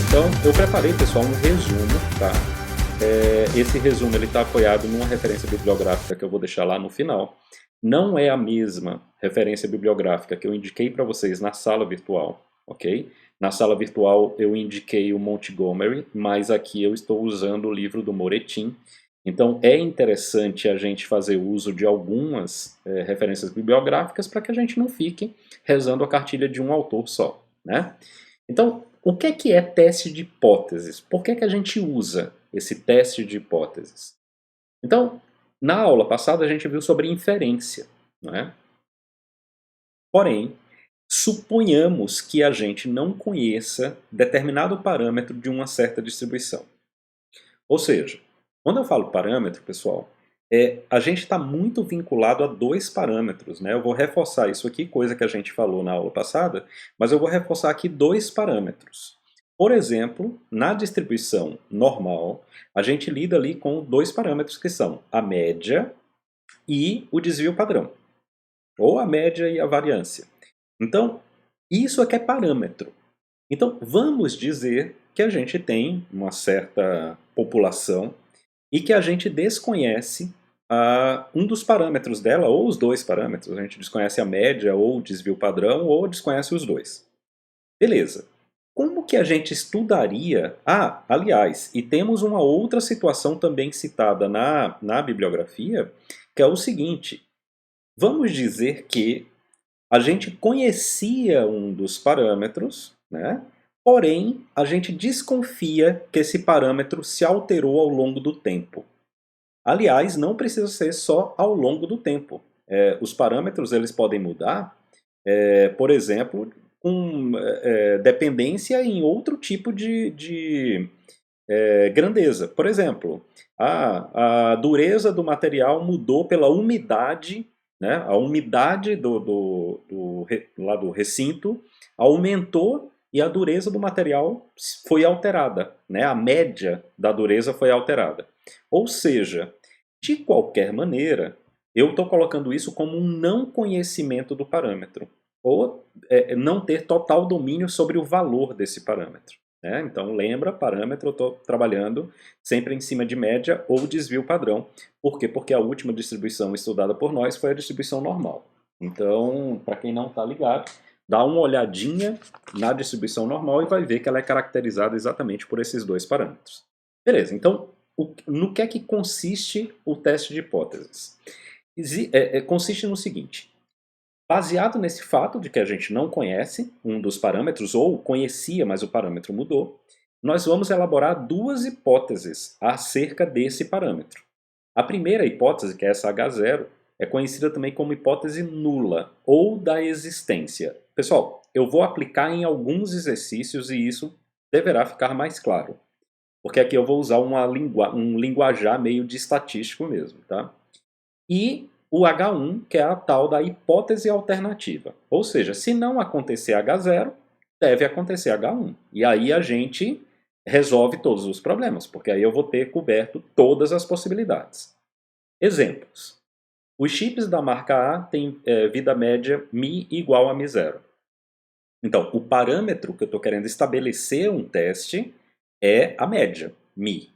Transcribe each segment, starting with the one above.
Então, eu preparei, pessoal, um resumo, tá? Esse resumo está apoiado numa referência bibliográfica que eu vou deixar lá no final. Não é a mesma referência bibliográfica que eu indiquei para vocês na sala virtual, ok? Na sala virtual eu indiquei o Montgomery, mas aqui eu estou usando o livro do Moretin. Então é interessante a gente fazer uso de algumas referências bibliográficas para que a gente não fique rezando a cartilha de um autor só, né? Então, o que é teste de hipóteses? Por que a gente usa esse teste de hipóteses? Então, na aula passada a gente viu sobre inferência, não é? Porém, suponhamos que a gente não conheça determinado parâmetro de uma certa distribuição. Ou seja, quando eu falo parâmetro, pessoal, a gente está muito vinculado a dois parâmetros, né? Eu vou reforçar isso aqui, coisa que a gente falou na aula passada, mas eu vou reforçar aqui dois parâmetros. Por exemplo, na distribuição normal, a gente lida ali com dois parâmetros que são a média e o desvio padrão, ou a média e a variância. Então, isso aqui é parâmetro. Então, vamos dizer que a gente tem uma certa população e que a gente desconhece um dos parâmetros dela, ou os dois parâmetros. A gente desconhece a média, ou o desvio padrão, ou desconhece os dois. Beleza. Como que a gente estudaria... aliás, e temos uma outra situação também citada na bibliografia, que é o seguinte. Vamos dizer que a gente conhecia um dos parâmetros, né? Porém, a gente desconfia que esse parâmetro se alterou ao longo do tempo. Aliás, não precisa ser só ao longo do tempo. Os parâmetros eles podem mudar, por exemplo, com dependência em outro tipo de grandeza. Por exemplo, a dureza do material mudou pela umidade, né? A umidade lá do recinto aumentou e a dureza do material foi alterada, né? A média da dureza foi alterada. Ou seja, de qualquer maneira, eu estou colocando isso como um não conhecimento do parâmetro, ou não ter total domínio sobre o valor desse parâmetro. Né? Então lembra, parâmetro eu estou trabalhando sempre em cima de média ou desvio padrão. Por quê? Porque a última distribuição estudada por nós foi a distribuição normal. Então, para quem não está ligado, dá uma olhadinha na distribuição normal e vai ver que ela é caracterizada exatamente por esses dois parâmetros. Beleza, então no que é que consiste o teste de hipóteses? Consiste no seguinte: baseado nesse fato de que a gente não conhece um dos parâmetros, ou conhecia, mas o parâmetro mudou, nós vamos elaborar duas hipóteses acerca desse parâmetro. A primeira hipótese, que é essa H0, é conhecida também como hipótese nula, ou da existência. Pessoal, eu vou aplicar em alguns exercícios e isso deverá ficar mais claro. Porque aqui eu vou usar um linguajar meio de estatístico mesmo, tá? E o H1, que é a tal da hipótese alternativa. Ou seja, se não acontecer H0, deve acontecer H1. E aí a gente resolve todos os problemas, porque aí eu vou ter coberto todas as possibilidades. Exemplos. Os chips da marca A têm vida média Mi igual a Mi0. Então, o parâmetro que eu estou querendo estabelecer um teste é a média, Mi.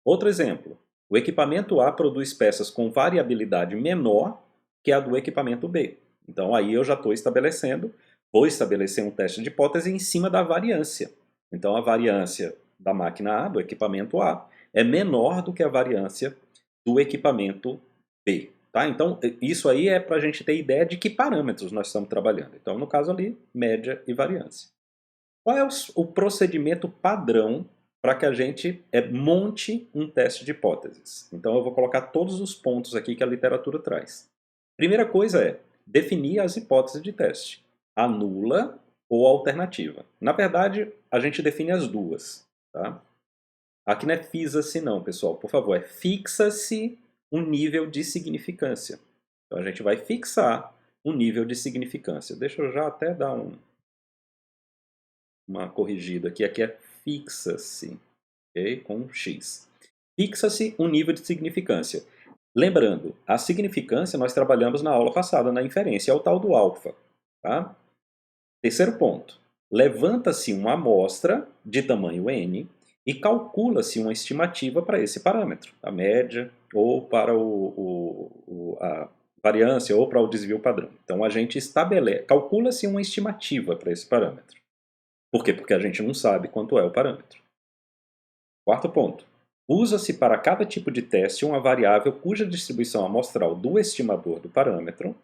Outro exemplo. O equipamento A produz peças com variabilidade menor que a do equipamento B. Então aí eu já estou vou estabelecer um teste de hipótese em cima da variância. Então a variância da máquina A, do equipamento A, é menor do que a variância do equipamento B. Tá? Então isso aí é para a gente ter ideia de que parâmetros nós estamos trabalhando. Então no caso ali, média e variância. Qual é o procedimento padrão para que a gente monte um teste de hipóteses? Então eu vou colocar todos os pontos aqui que a literatura traz. Primeira coisa é definir as hipóteses de teste. A nula ou a alternativa. Na verdade, a gente define as duas. Tá? Aqui não é fisa-se não, pessoal. Por favor, fixa-se um nível de significância. Então a gente vai fixar um nível de significância. Deixa eu já até dar uma corrigida aqui. Aqui é fixa-se, okay? Com um X. Fixa-se um nível de significância. Lembrando, a significância nós trabalhamos na aula passada, na inferência, é o tal do alfa. Tá? Terceiro ponto. levanta-se uma amostra de tamanho n e calcula-se uma estimativa para esse parâmetro, a média, ou para a variância, ou para o desvio padrão. Então a gente calcula-se uma estimativa para esse parâmetro. Por quê? Porque a gente não sabe quanto é o parâmetro. Quarto ponto. Usa-se para cada tipo de teste uma variável cuja distribuição amostral do estimador do parâmetro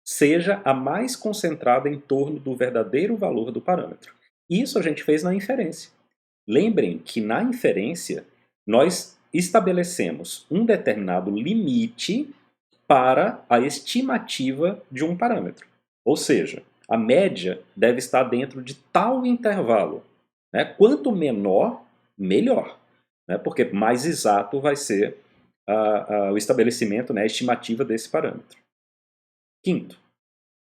seja a mais concentrada em torno do verdadeiro valor do parâmetro. Isso a gente fez na inferência. Lembrem que na inferência nós estabelecemos um determinado limite para a estimativa de um parâmetro. Ou seja, a média deve estar dentro de tal intervalo. Né? Quanto menor, melhor. Né? Porque mais exato vai ser o estabelecimento, né, a estimativa desse parâmetro. Quinto,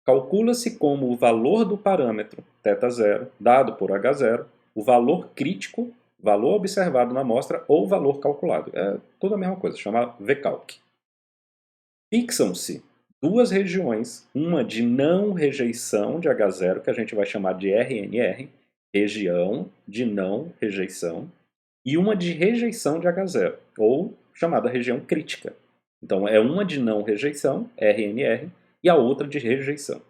calcula-se como o valor do parâmetro θ0, dado por h0, o valor crítico, valor observado na amostra ou valor calculado. É tudo a mesma coisa, chama VCalc. Fixam-se duas regiões, uma de não rejeição de H0, que a gente vai chamar de RNR, região de não rejeição, e uma de rejeição de H0, ou chamada região crítica. Então é uma de não rejeição, RNR, e a outra de rejeição,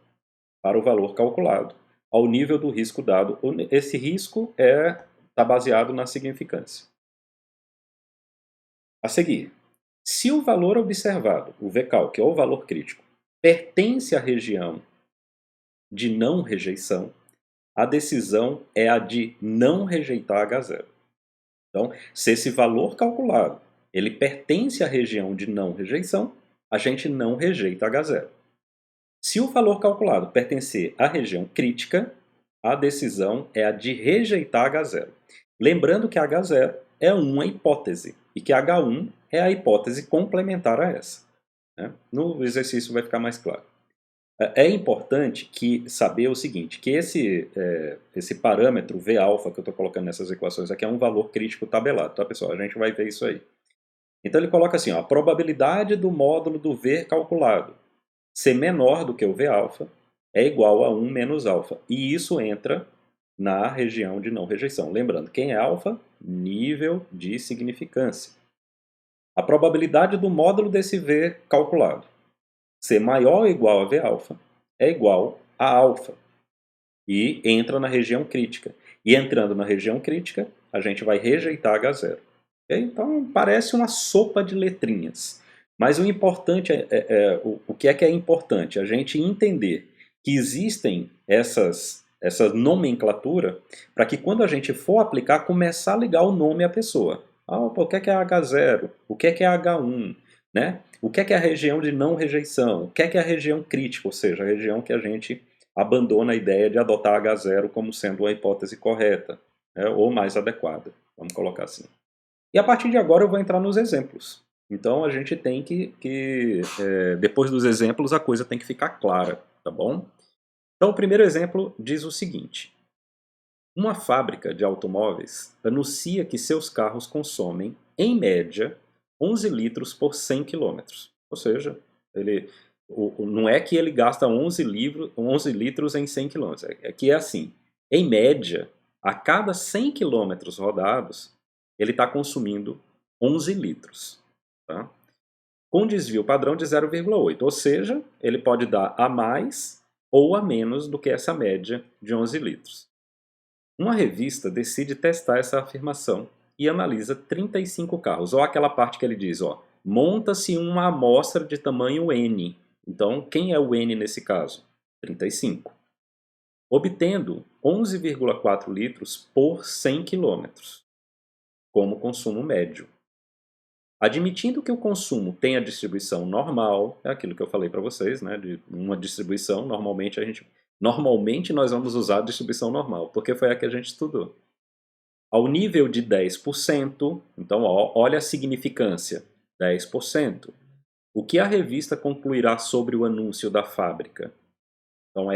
para o valor calculado, ao nível do risco dado. Esse risco está baseado na significância. A seguir, se o valor observado, o VCalc, ou o valor crítico, pertence à região de não rejeição, a decisão é a de não rejeitar H0. Então, se esse valor calculado ele pertence à região de não rejeição, a gente não rejeita H0. Se o valor calculado pertencer à região crítica, a decisão é a de rejeitar H0. Lembrando que H0 é uma hipótese e que H1 é a hipótese complementar a essa. Né? No exercício vai ficar mais claro. É importante saber o seguinte, que esse parâmetro V-alfa que eu estou colocando nessas equações aqui é um valor crítico tabelado, tá, pessoal? A gente vai ver isso aí. Então ele coloca assim, ó, a probabilidade do módulo do V calculado ser menor do que o V-alfa é igual a 1 menos alfa. E isso entra na região de não rejeição. Lembrando, quem é alfa? Nível de significância. A probabilidade do módulo desse V calculado ser maior ou igual a V-alfa é igual a alfa. E entra na região crítica. E entrando na região crítica, a gente vai rejeitar H0. Então parece uma sopa de letrinhas. Mas o importante o que é importante? A gente entender que existem essa nomenclatura para que quando a gente for aplicar, começar a ligar o nome à pessoa. O que é H0? O que é H1? Né? O que é a região de não rejeição? O que é a região crítica? Ou seja, a região que a gente abandona a ideia de adotar H0 como sendo a hipótese correta, né? Ou mais adequada. Vamos colocar assim. E a partir de agora eu vou entrar nos exemplos. Então a gente tem depois dos exemplos, a coisa tem que ficar clara, tá bom? Então o primeiro exemplo diz o seguinte. Uma fábrica de automóveis anuncia que seus carros consomem, em média, 11 litros por 100 km. Ou seja, não é que ele gasta 11 litros em 100 km. É que é assim, em média, a cada 100 km rodados, ele está consumindo 11 litros. Tá? Com desvio padrão de 0,8, ou seja, ele pode dar a mais ou a menos do que essa média de 11 litros. Uma revista decide testar essa afirmação e analisa 35 carros. Olha aquela parte que ele diz, monta-se uma amostra de tamanho N. Então, quem é o N nesse caso? 35. Obtendo 11,4 litros por 100 km, como consumo médio. Admitindo que o consumo tenha distribuição normal, é aquilo que eu falei para vocês, né, de uma distribuição, normalmente nós vamos usar a distribuição normal, porque foi a que a gente estudou. Ao nível de 10%, então olha a significância, 10%. O que a revista concluirá sobre o anúncio da fábrica? Então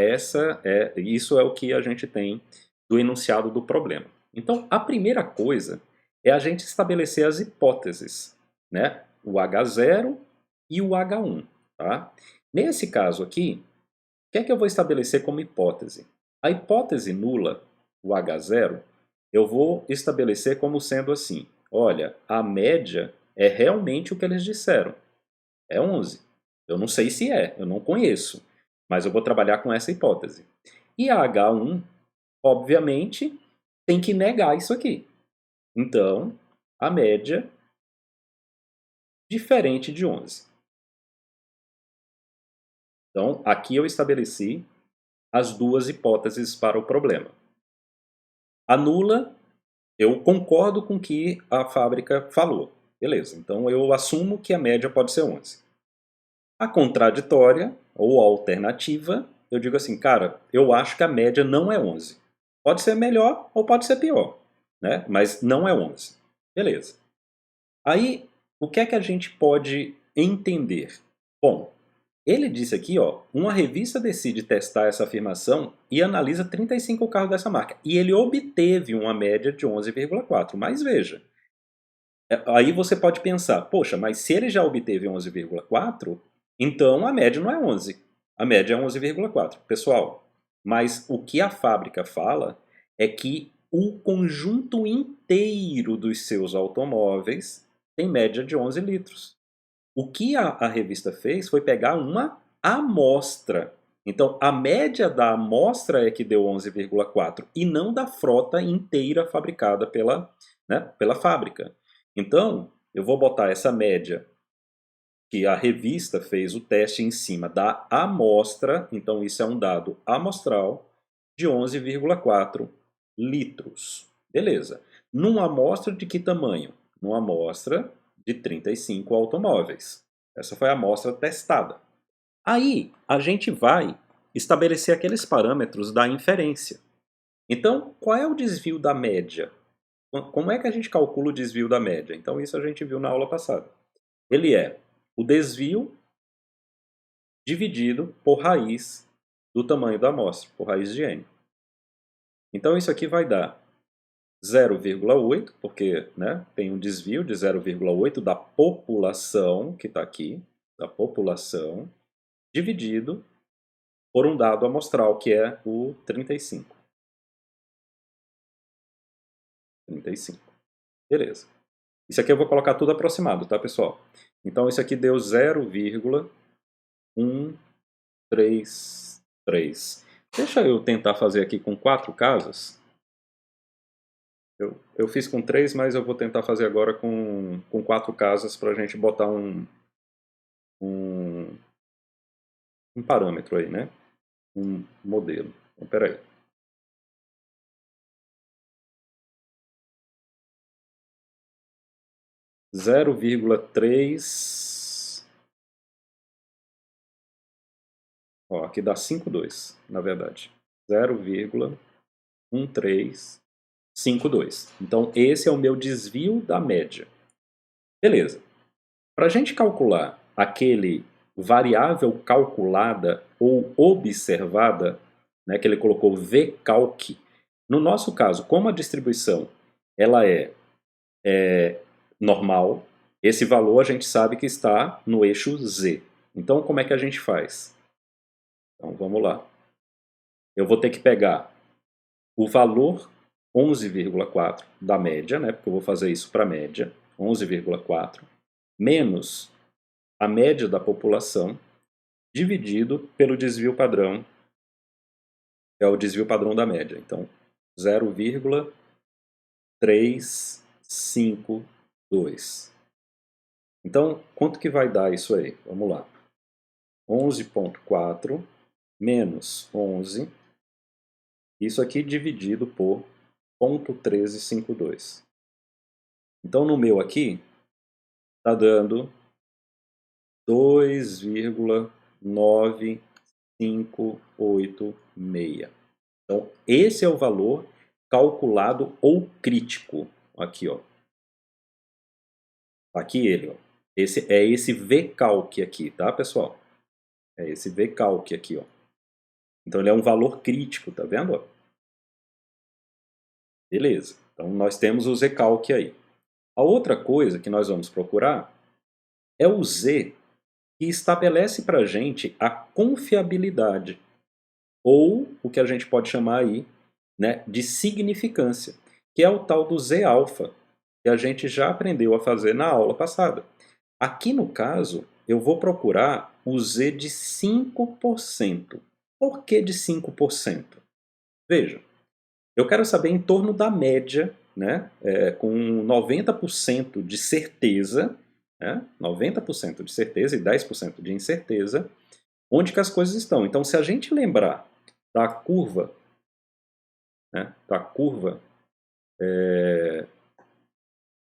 isso é o que a gente tem do enunciado do problema. Então a primeira coisa é a gente estabelecer as hipóteses, né? O H0 e o H1. Tá? Nesse caso aqui, o que é que eu vou estabelecer como hipótese? A hipótese nula o H0, eu vou estabelecer como sendo assim, olha, a média é realmente o que eles disseram, é 11. Eu não sei se é, eu não conheço, mas eu vou trabalhar com essa hipótese. E a H1, obviamente, tem que negar isso aqui. Então, a média diferente de 11. Então, aqui eu estabeleci as duas hipóteses para o problema. A nula, eu concordo com o que a fábrica falou. Beleza, então eu assumo que a média pode ser 11. A contraditória, ou a alternativa, eu digo assim, cara, eu acho que a média não é 11. Pode ser melhor ou pode ser pior, né? Mas não é 11. Beleza. Aí, o que é que a gente pode entender? Bom, ele disse aqui, ó, uma revista decide testar essa afirmação e analisa 35 carros dessa marca. E ele obteve uma média de 11,4. Mas veja, aí você pode pensar, poxa, mas se ele já obteve 11,4, então a média não é 11. A média é 11,4. Pessoal, mas o que a fábrica fala é que o conjunto inteiro dos seus automóveis tem média de 11 litros. O que a revista fez foi pegar uma amostra. Então, a média da amostra é que deu 11,4 e não da frota inteira fabricada pela fábrica. Então, eu vou botar essa média que a revista fez o teste em cima da amostra, então isso é um dado amostral, de 11,4 litros. Beleza. Numa amostra de que tamanho? Numa amostra de 35 automóveis. Essa foi a amostra testada. Aí, a gente vai estabelecer aqueles parâmetros da inferência. Então, qual é o desvio da média? Como é que a gente calcula o desvio da média? Então, isso a gente viu na aula passada. Ele é o desvio dividido por raiz do tamanho da amostra, por raiz de n. Então, isso aqui vai dar 0,8, porque né, tem um desvio de 0,8 da população, que está aqui, da população, dividido por um dado amostral, que é o 35. 35. Beleza. Isso aqui eu vou colocar tudo aproximado, tá, pessoal? Então, isso aqui deu 0,133. Deixa eu tentar fazer aqui com 4 casas. Eu fiz com 3, mas eu vou tentar fazer agora com 4 casas para a gente botar um parâmetro aí, né? Um modelo. Então, peraí. Zero vírgula três. Ó, aqui dá 5,2, na verdade. 0,1352. Então, esse é o meu desvio da média. Beleza. Para a gente calcular aquele variável calculada ou observada, né, que ele colocou vcalc, no nosso caso, como a distribuição ela é normal, esse valor a gente sabe que está no eixo z. Então, como é que a gente faz? Então, vamos lá. Eu vou ter que pegar o valor 11,4 da média, né, porque eu vou fazer isso para a média, 11,4, menos a média da população, dividido pelo desvio padrão, que é o desvio padrão da média. Então, 0,352. Então, quanto que vai dar isso aí? Vamos lá. 11,4 menos 11. Isso aqui dividido por 0,1352. Então, no meu aqui, está dando 2,9586. Então, esse é o valor calculado ou crítico. Aqui, ó. Aqui ele, ó. Esse vcalc aqui, tá, pessoal? É esse vcalc aqui, ó. Então, ele é um valor crítico, tá vendo? Ó? Beleza. Então, nós temos o zcalc aí. A outra coisa que nós vamos procurar é o z que estabelece para a gente a confiabilidade, ou o que a gente pode chamar aí né, de significância, que é o tal do Z-alfa, que a gente já aprendeu a fazer na aula passada. Aqui no caso, eu vou procurar o Z de 5%. Por que de 5%? Veja, eu quero saber em torno da média, né, com 90% de certeza, né, 90% de certeza e 10% de incerteza, onde que as coisas estão. Então, se a gente lembrar da curva, né,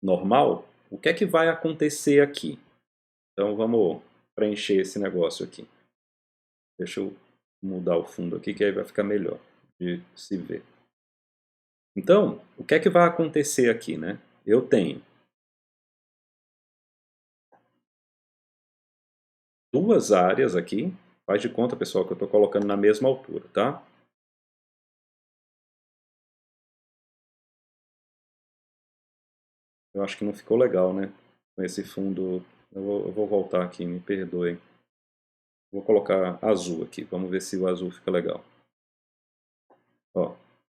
normal, o que é que vai acontecer aqui? Então, vamos preencher esse negócio aqui. Deixa eu mudar o fundo aqui, que aí vai ficar melhor de se ver. Então, o que é que vai acontecer aqui, né? Eu tenho duas áreas aqui. Faz de conta, pessoal, que eu estou colocando na mesma altura, tá? Eu acho que não ficou legal, né? Com esse fundo. Eu vou voltar aqui, me perdoem. Vou colocar azul aqui. Vamos ver se o azul fica legal. Ó,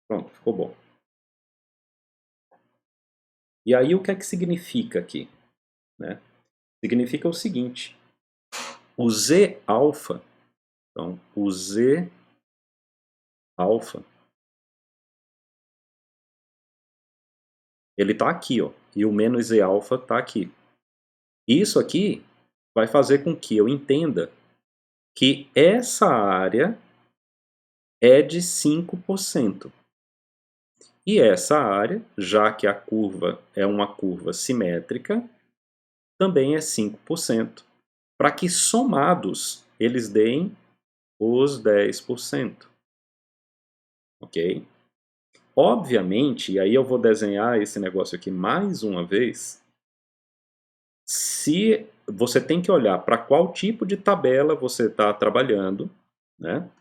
pronto, ficou bom. E aí, o que é que significa aqui, né? Significa o seguinte. O Z alfa, então, o Z alfa, ele está aqui, ó, e o menos Z alfa está aqui. Isso aqui vai fazer com que eu entenda que essa área é de 5%. E essa área, já que a curva é uma curva simétrica, também é 5%, para que somados eles deem os 10%. Ok? Obviamente, e aí eu vou desenhar esse negócio aqui mais uma vez, se você tem que olhar para qual tipo de tabela você está trabalhando, né?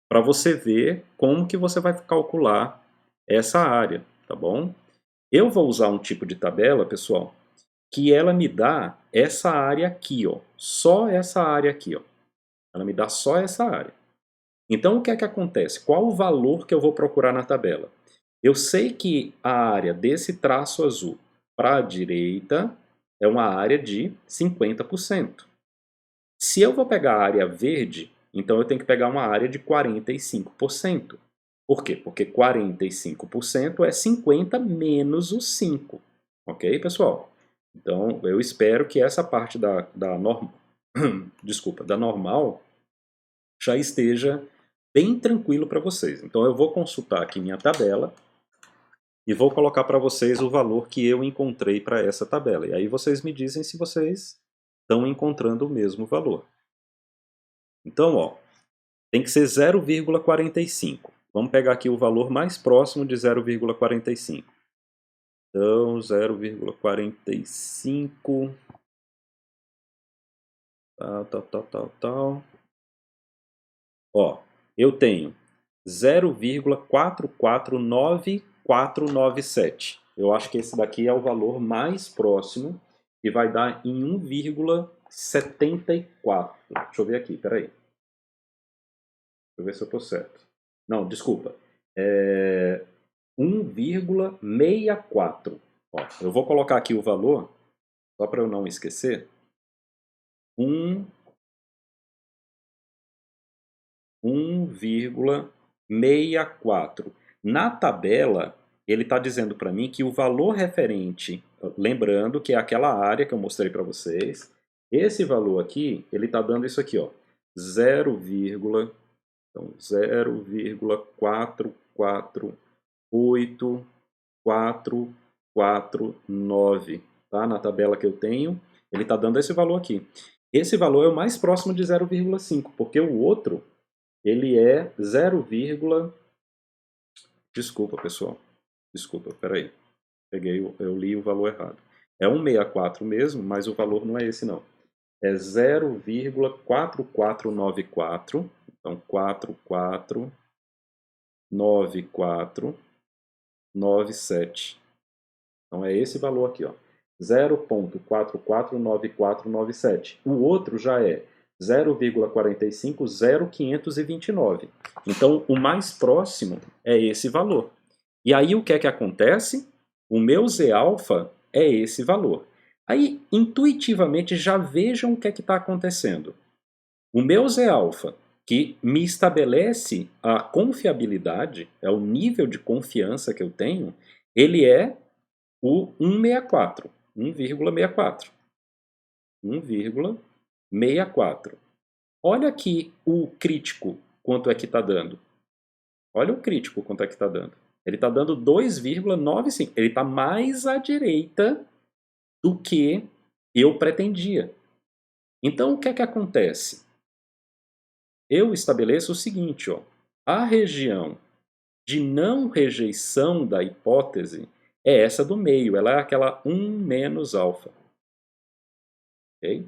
Para você ver como que você vai calcular essa área, tá bom? Eu vou usar um tipo de tabela, pessoal, que ela me dá essa área aqui, ó, só essa área aqui, ó. Ela me dá só essa área. Então, o que é que acontece? Qual o valor que eu vou procurar na tabela? Eu sei que a área desse traço azul para a direita é uma área de 50%. Se eu vou pegar a área verde, então eu tenho que pegar uma área de 45%. Por quê? Porque 45% é 50 menos os 5. Ok, pessoal? Então, eu espero que essa parte desculpa, da normal já esteja bem tranquilo para vocês. Então, eu vou consultar aqui minha tabela e vou colocar para vocês o valor que eu encontrei para essa tabela. E aí vocês me dizem se vocês estão encontrando o mesmo valor. Então, ó, tem que ser 0,45. Vamos pegar aqui o valor mais próximo de 0,45. Então, 0,45. Tal. Ó, eu tenho 0,449497. Eu acho que esse daqui é o valor mais próximo e vai dar em 1,74. Deixa eu ver aqui, peraí. Deixa eu ver se eu estou certo. Não, desculpa. 1,64. Ó, eu vou colocar aqui o valor, só para eu não esquecer. 1,64. Na tabela, ele está dizendo para mim que o valor referente, lembrando que é aquela área que eu mostrei para vocês, esse valor aqui, ele está dando isso aqui, ó, 0,448449, tá? Na tabela que eu tenho, ele está dando esse valor aqui. Esse valor é o mais próximo de 0,5, porque o outro ele é 0, desculpa, pessoal. Desculpa, peraí. Eu li o valor errado. É 164 mesmo, mas o valor não é esse não. É 0,4494. Então, 449497. Então, é esse valor aqui, ó. 0,449497. O outro já é 0,450529. Então, o mais próximo é esse valor. E aí, o que é que acontece? O meu Z-alfa é esse valor. Aí, intuitivamente, já vejam o que é que está acontecendo. O meu Z-alfa, que me estabelece a confiabilidade, é o nível de confiança que eu tenho, ele é o 1,64. 1,64. 1,64. Olha aqui o crítico, quanto é que está dando. Olha o crítico, quanto é que está dando. Ele está dando 2,95. Ele está mais à direita do que eu pretendia. Então, o que é que acontece? Eu estabeleço o seguinte, ó. A região de não rejeição da hipótese é essa do meio. Ela é aquela 1 menos alfa. Okay?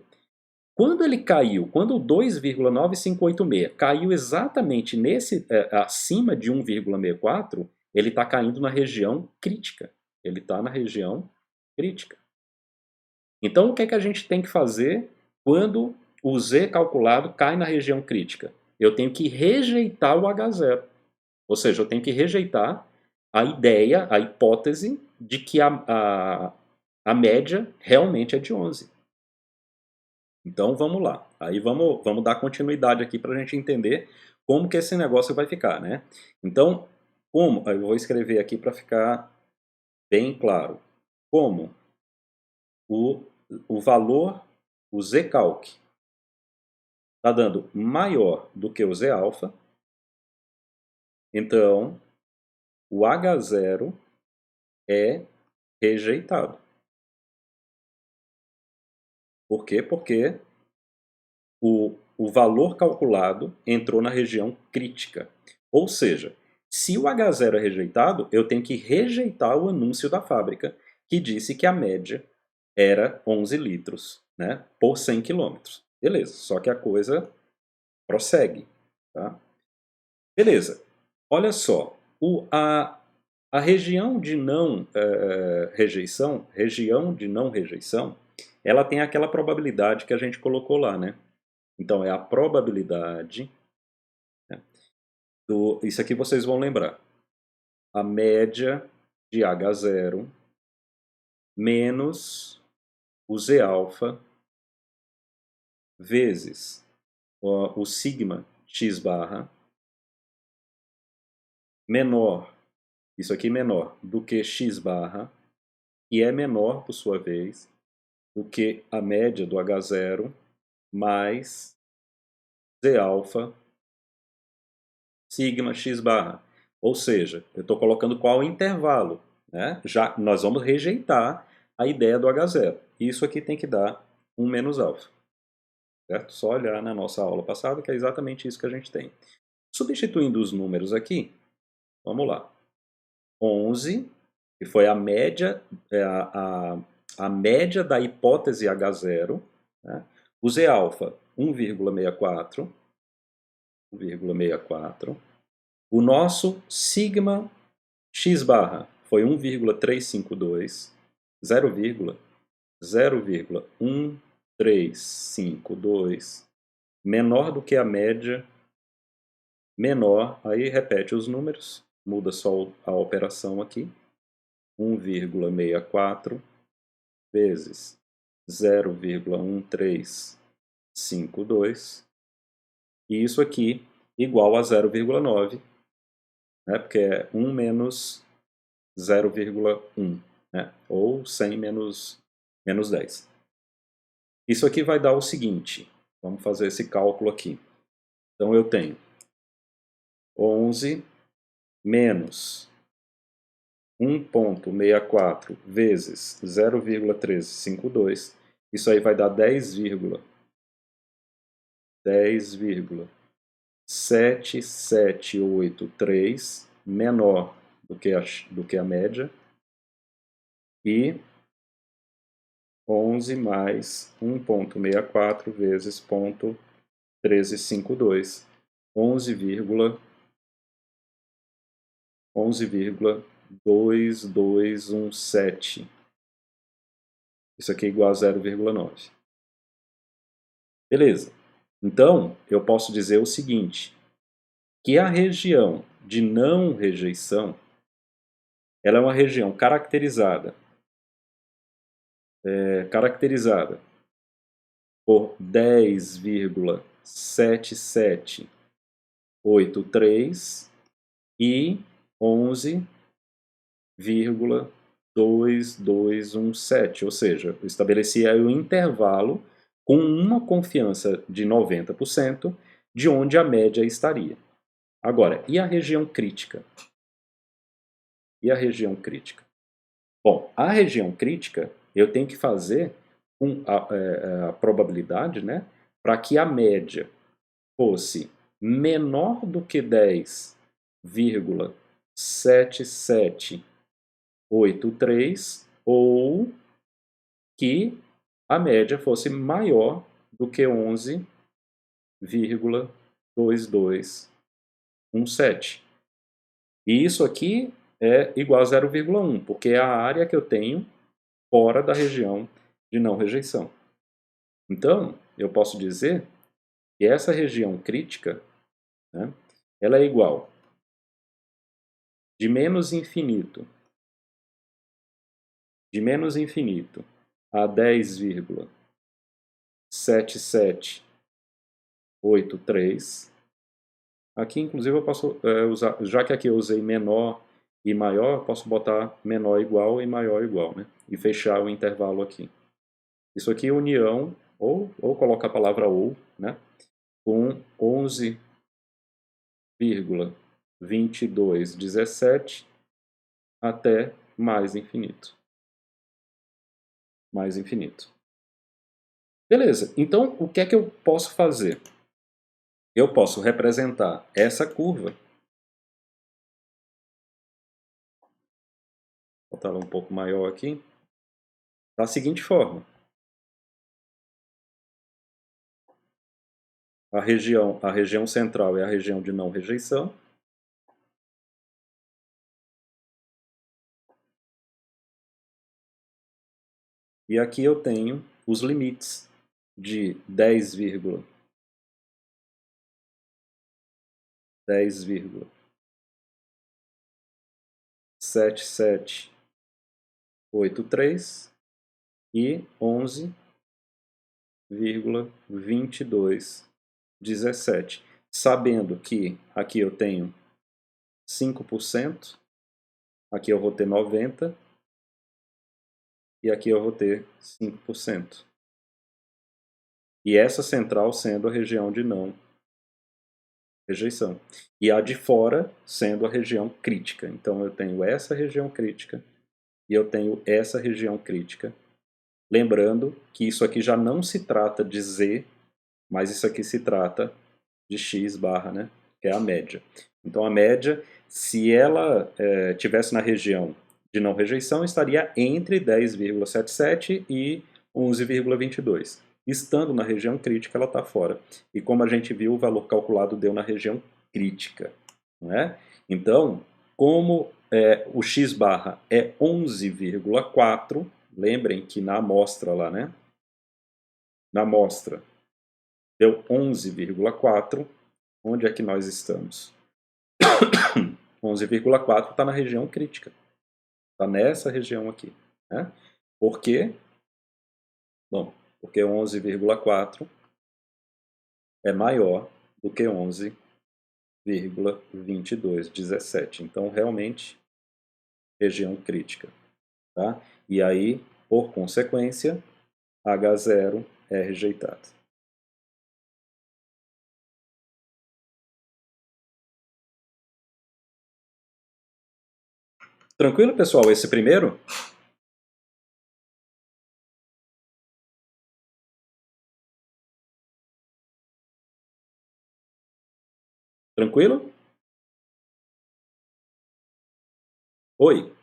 Quando ele caiu, quando o 2,9586 caiu exatamente acima de 1,64, ele está caindo na região crítica. Ele está na região crítica. Então, o que é que a gente tem que fazer quando o Z calculado cai na região crítica? Eu tenho que rejeitar o H0. Ou seja, eu tenho que rejeitar a ideia, a hipótese de que a média realmente é de 11. Então vamos lá. Aí vamos dar continuidade aqui para a gente entender como que esse negócio vai ficar, né? Então, eu vou escrever aqui para ficar bem claro. Como o valor, o Z-calc, está dando maior do que o Z-alfa, então o H0 é rejeitado. Por quê? Porque o valor calculado entrou na região crítica. Ou seja, se o H0 é rejeitado, eu tenho que rejeitar o anúncio da fábrica, que disse que a média era 11 litros, né, por 100 km. Beleza, só que a coisa prossegue. Tá? Beleza, olha só, a região de não rejeição, ela tem aquela probabilidade que a gente colocou lá, né? Então, é a probabilidade, né, isso aqui vocês vão lembrar, a média de H0 menos o Z-alfa vezes o sigma x barra menor, isso aqui menor do que x barra, e é menor, por sua vez, do que a média do H0 mais Z-alfa sigma x barra. Ou seja, eu estou colocando qual intervalo. Né? Já, nós vamos rejeitar a ideia do H0. Isso aqui tem que dar 1 menos alfa. Certo? Só olhar na nossa aula passada que é exatamente isso que a gente tem. Substituindo os números aqui, vamos lá. 11, que foi a média, a média da hipótese H0. Né? O Z-alfa, 1,64. 1,64. O nosso sigma x barra foi 1,352, 0,1352, menor do que a média, menor, aí repete os números, muda só a operação aqui, 1,64 vezes 0,1352, e isso aqui igual a 0,9, né, porque é 1 menos 0,1, né, ou 100 menos 10. Isso aqui vai dar o seguinte, vamos fazer esse cálculo aqui. Então eu tenho 11 menos 1,64 vezes 0,1352, isso aí vai dar 10,7783, menor do que a média, e 11 mais 1,64 vezes 0,1352, 11,2217. Isso aqui é igual a 0,9. Beleza. Então, eu posso dizer o seguinte, que a região de não rejeição, ela é uma região caracterizada por 10,7783 e 11,2217, ou seja, eu estabeleci aí um intervalo com uma confiança de 90% de onde a média estaria. Agora, e a região crítica? E a região crítica? Bom, a região crítica eu tenho que fazer a probabilidade, né, para que a média fosse menor do que 10,7783 ou que a média fosse maior do que 11,2217. E isso aqui é igual a 0,1, porque é a área que eu tenho fora da região de não rejeição. Então, eu posso dizer que essa região crítica, né, ela é igual de menos infinito a 10,7783. Aqui, inclusive, eu posso usar, já que aqui eu usei menor e maior, eu posso botar menor igual e maior igual, né? E fechar o intervalo aqui. Isso aqui é união, ou coloca a palavra ou, né? Com 11,2217 até mais infinito. Mais infinito. Beleza, então o que é que eu posso fazer? Eu posso representar essa curva, vou botar ela um pouco maior aqui, da seguinte forma. A região central é a região de não rejeição. E aqui eu tenho os limites de 10,7783 e 11,2217. Sabendo que aqui eu tenho 5%, aqui eu vou ter 90% e aqui eu vou ter 5%. E essa central sendo a região de não rejeição. E a de fora sendo a região crítica. Então eu tenho essa região crítica e eu tenho essa região crítica. Lembrando que isso aqui já não se trata de Z, mas isso aqui se trata de X barra, né? Que é a média. Então a média, se ela tivesse na região de não rejeição, estaria entre 10,77 e 11,22. Estando na região crítica, ela está fora. E como a gente viu, o valor calculado deu na região crítica. Não é? Então, como o x barra é 11,4, lembrem que na amostra lá, né? Na amostra deu 11,4, onde é que nós estamos? 11,4 está na região crítica. Está nessa região aqui. Né? Por quê? Bom, porque 11,4 é maior do que 11,2217. Então, realmente, região crítica. Tá? E aí, por consequência, H0 é rejeitado. Tranquilo, pessoal? Esse primeiro? Tranquilo? Oi.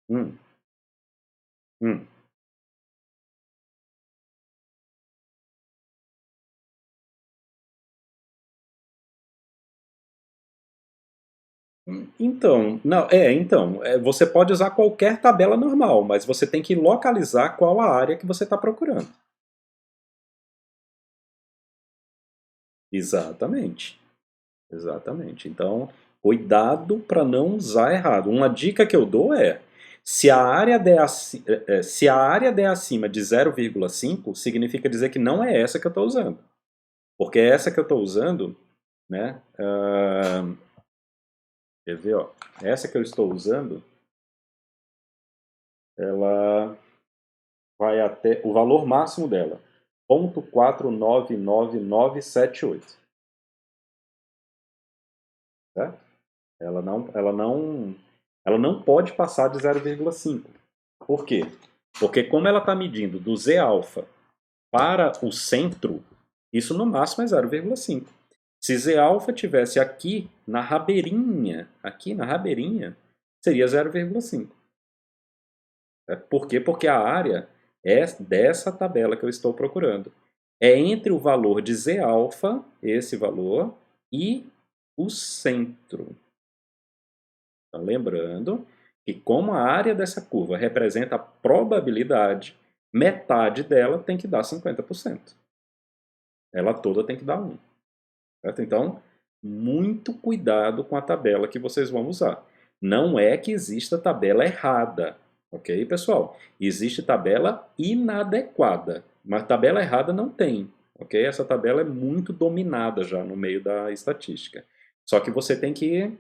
Hum. Hum. Você pode usar qualquer tabela normal, mas você tem que localizar qual a área que você está procurando. Exatamente. Exatamente. Então, cuidado para não usar errado. Uma dica que eu dou é, se a área der, se a área der acima de 0,5, significa dizer que não é essa que eu estou usando. Porque essa que eu estou usando, né? Quer ver, ó? Essa que eu estou usando, ela vai até o valor máximo dela, 0,499978. Tá? Ela não pode passar de 0,5. Por quê? Porque como ela está medindo do Z-alfa para o centro, isso no máximo é 0,5. Se Z-alfa tivesse aqui na rabeirinha, seria 0,5. Por quê? Porque a área é dessa tabela que eu estou procurando. É entre o valor de Z-alfa, esse valor, e o centro. Então, lembrando que como a área dessa curva representa a probabilidade, metade dela tem que dar 50%. Ela toda tem que dar 1. Certo? Então, muito cuidado com a tabela que vocês vão usar. Não é que exista tabela errada, ok, pessoal? Existe tabela inadequada, mas tabela errada não tem, ok? Essa tabela é muito dominada já no meio da estatística. Só que você tem que